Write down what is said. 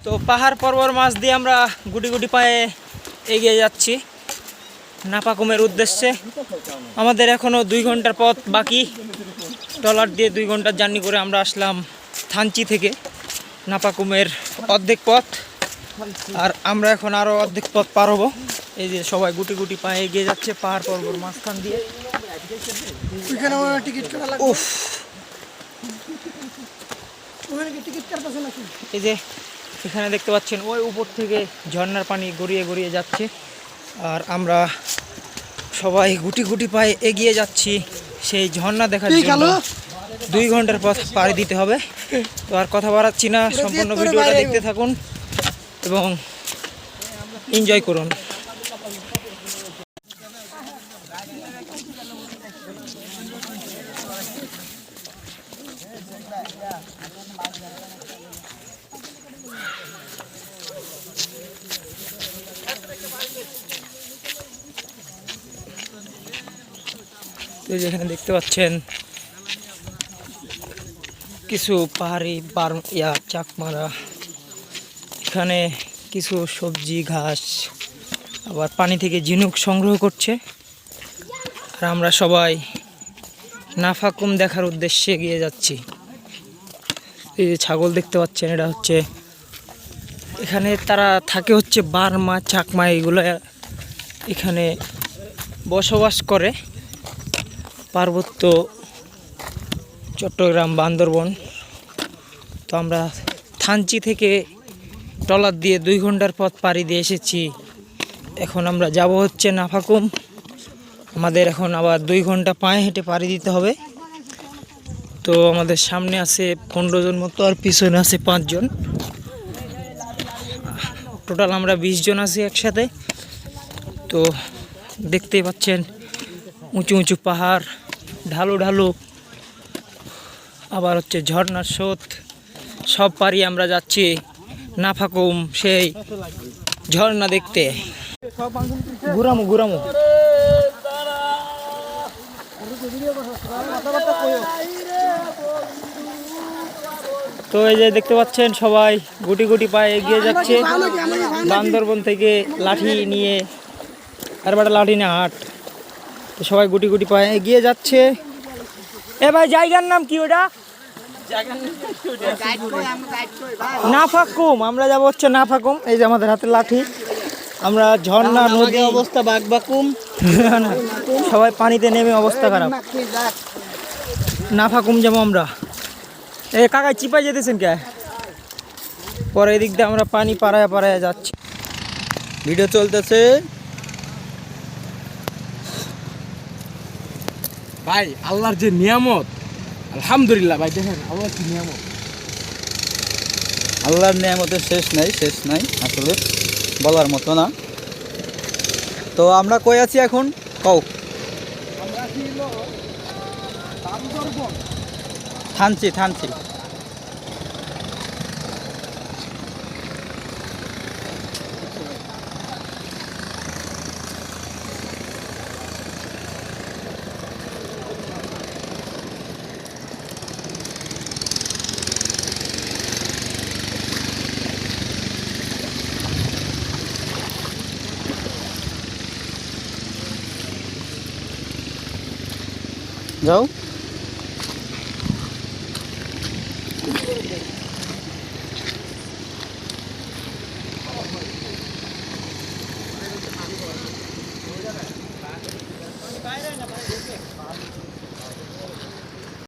তো পাহাড় পর্বত মাছ দিয়ে আমরা গুটি গুটি পায়ে এগিয়ে যাচ্ছি নাপাকুমের উদ্দেশ্যে। আমাদের এখনও 2 ঘন্টার পথ বাকি। ট্রলার দিয়ে 2 ঘন্টার জার্নি করে আমরা আসলাম থানচি থেকে নাপাকুমের অর্ধেক পথ, আর আমরা এখন আরও অর্ধেক পথ পার হবো। এই যে সবাই গুটি গুটি পায়ে এগিয়ে যাচ্ছে পাহাড় পর্বত মাঝখান দিয়ে। উফ, এই যে এখানে দেখতে পাচ্ছেন ওই উপর থেকে ঝর্ণার পানি গড়িয়ে গড়িয়ে যাচ্ছে, আর আমরা সবাই গুটি গুটি পায়ে এগিয়ে যাচ্ছি সেই ঝর্ণা দেখার জন্য। 2 ঘন্টার পথ পাড়ি দিতে হবে। তো আর কথা বাড়াচ্ছি না, সম্পূর্ণ ভিডিওটা দেখতে থাকুন এবং এনজয় করুন। তো যেখানে দেখতে পাচ্ছেন কিছু পাহাড়ি চাকমারা, এখানে কিছু সবজি ঘাস আবার পানি থেকে ঝিনুক সংগ্রহ করছে, আর আমরা সবাই নাফাকুম দেখার উদ্দেশ্যে এগিয়ে যাচ্ছি। এই যে ছাগল দেখতে পাচ্ছেন, এটা হচ্ছে এখানে তারা থাকে হচ্ছে বার্মা চাকমা, এগুলো এখানে বসবাস করে পার্বত্য চট্টগ্রাম বান্দরবন। তো আমরা থানচি থেকে ট্রলার দিয়ে 2 ঘন্টার পথ পাড়ি দিয়ে এসেছি। এখন আমরা যাব হচ্ছে নাফাকুম। আমাদের এখন আবার 2 ঘন্টা পায়ে হেঁটে পাড়ি দিতে হবে। তো আমাদের সামনে আছে 15 জন মতো, আর পিছনে আছে 5 জন। টোটাল আমরা 20 জন আছি একসাথে। তো দেখতেই পাচ্ছেন উঁচু উঁচু পাহাড়, ঢালু ঢালু, আবার হচ্ছে ঝর্ণার স্রোত, সব পারি আমরা যাচ্ছি নাফাকুম সেই ঝর্ণা দেখতে। ঘুরামু ঘুরামু। তো এই যে দেখতে পাচ্ছেন সবাই গুটি গুটি পায়ে এগিয়ে যাচ্ছে বান্দরবন থেকে লাঠি নিয়ে, আর একটা লাঠি না হাট। তো সবাই গুটি গুটি পায়ে এগিয়ে যাচ্ছে। এ ভাই জায়গার নাম কি ওটা? নাফাকুম। আমরা যাবো হচ্ছে নাফাকুম। এই যে আমাদের হাতে লাঠি, আমরা ঝর্ণা নদী অবস্থা বাগবাকুম সবাই পানিতে নেমে অবস্থা খারাপ। নাফাকুম যাবো আমরা। এ কাকায় চিপাই যেতেছেন কে? পরে এদিক দিয়ে আমরা পানি পাড়ায় পাড়ায় যাচ্ছি। ভিডিও চলতেছে ভাই। আল্লাহর যে নিয়ামত, আলহামদুলিল্লাহ ভাই। দেখেন আল্লাহর কি নিয়ামত, আল্লাহর নিয়ামতের শেষ নাই আসলে বলার মতো না। তো আমরা কই আছি এখন কও? থানচি। যাও।